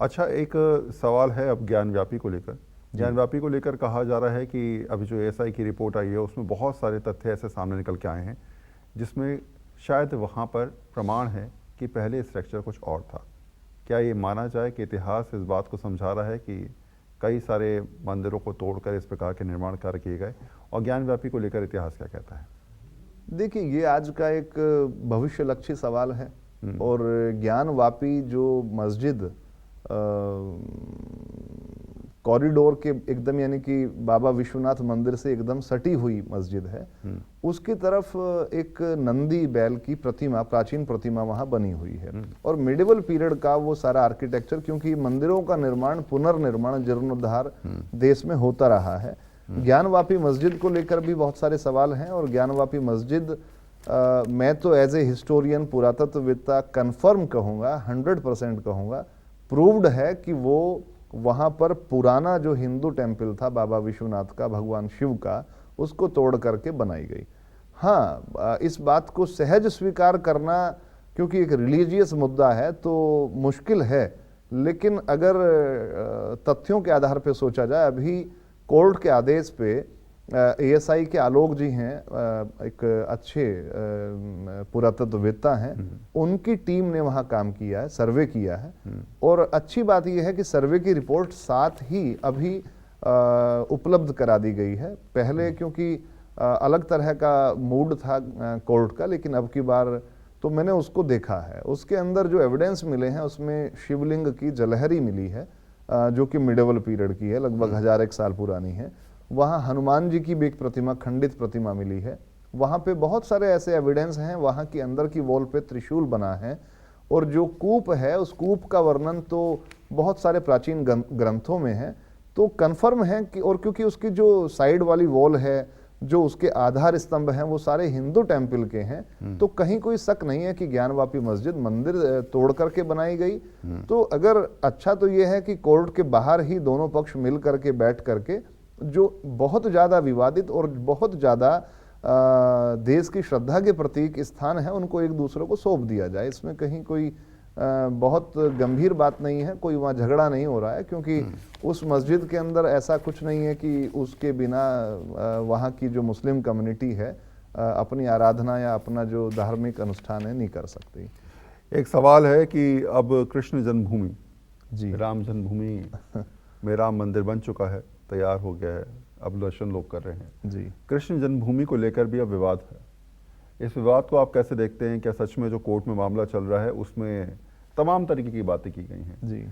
अच्छा, एक सवाल है अब ज्ञानव्यापी को लेकर। ज्ञानव्यापी को लेकर कहा जा रहा है कि अभी जो एएसआई की रिपोर्ट आई है उसमें बहुत सारे तथ्य ऐसे सामने निकल के आए हैं जिसमें शायद वहाँ पर प्रमाण है कि पहले स्ट्रक्चर कुछ और था। क्या ये माना जाए कि इतिहास इस बात को समझा रहा है कि कई सारे मंदिरों को तोड़कर इस प्रकार के निर्माण कार्य किए गए? और ज्ञानव्यापी को लेकर इतिहास क्या कहता है? देखिए, ये आज का एक भविष्यलक्षी सवाल है। और ज्ञानवापी जो मस्जिद कॉरिडोर के एकदम, यानी कि बाबा विश्वनाथ मंदिर से एकदम सटी हुई मस्जिद है, उसकी तरफ एक नंदी बैल की प्रतिमा, प्राचीन प्रतिमा वहां बनी हुई है। और मिडिवल पीरियड का वो सारा आर्किटेक्चर, क्योंकि मंदिरों का निर्माण, पुनर्निर्माण, जीर्णोद्धार देश में होता रहा है। ज्ञानवापी मस्जिद को लेकर भी बहुत सारे सवाल हैं। और ज्ञानवापी मस्जिद मैं तो एज ए हिस्टोरियन, पुरातत्ववेत्ता कंफर्म कहूँगा, 100% कहूँगा, प्रूव्ड है कि वो वहाँ पर पुराना जो हिंदू टेम्पल था बाबा विश्वनाथ का, भगवान शिव का, उसको तोड़ करके बनाई गई। हाँ, इस बात को सहज स्वीकार करना, क्योंकि एक रिलीजियस मुद्दा है, तो मुश्किल है। लेकिन अगर तथ्यों के आधार पर सोचा जाए, अभी कोर्ट के आदेश पे एएसआई के आलोक जी हैं, एक अच्छे पुरातत्ववेत्ता हैं, उनकी टीम ने वहाँ काम किया है, सर्वे किया है। और अच्छी बात यह है कि सर्वे की रिपोर्ट साथ ही अभी उपलब्ध करा दी गई है। पहले क्योंकि अलग तरह का मूड था कोर्ट का, लेकिन अब की बार तो मैंने उसको देखा है। उसके अंदर जो एविडेंस मिले हैं उसमें शिवलिंग की जलहरी मिली है, जो कि मिडिवल पीरियड की है, लगभग 1001 साल पुरानी है। वहाँ हनुमान जी की भी एक प्रतिमा, खंडित प्रतिमा मिली है। वहाँ पे बहुत सारे ऐसे एविडेंस हैं। वहाँ की अंदर की वॉल पे त्रिशूल बना है। और जो कूप है, उस कूप का वर्णन तो बहुत सारे प्राचीन ग्रंथों में है। तो कन्फर्म है कि, और क्योंकि उसकी जो साइड वाली वॉल है, जो उसके आधार स्तंभ हैं, वो सारे हिंदू टेम्पल के हैं, तो कहीं कोई शक नहीं है कि ज्ञानवापी मस्जिद मंदिर तोड़ करके बनाई गई। तो अगर अच्छा तो यह है कि कोर्ट के बाहर ही दोनों पक्ष मिल करके, बैठ करके, जो बहुत ज़्यादा विवादित और बहुत ज़्यादा देश की श्रद्धा के प्रतीक स्थान है, उनको एक दूसरे को सौंप दिया जाए। इसमें कहीं कोई बहुत गंभीर बात नहीं है, कोई वहाँ झगड़ा नहीं हो रहा है, क्योंकि उस मस्जिद के अंदर ऐसा कुछ नहीं है कि उसके बिना वहाँ की जो मुस्लिम कम्युनिटी है अपनी आराधना या अपना जो धार्मिक अनुष्ठान है नहीं कर सकती। एक सवाल है कि अब कृष्ण जन्मभूमि, जी, राम जन्मभूमि में राम मंदिर बन चुका है, तैयार हो गया है, अब दर्शन लोग कर रहे हैं जी। कृष्ण जन्मभूमि को लेकर भी अब विवाद है। इस विवाद को आप कैसे देखते हैं? क्या सच में जो कोर्ट में मामला चल रहा है उसमें तमाम तरीके की बातें की गई हैं? जी,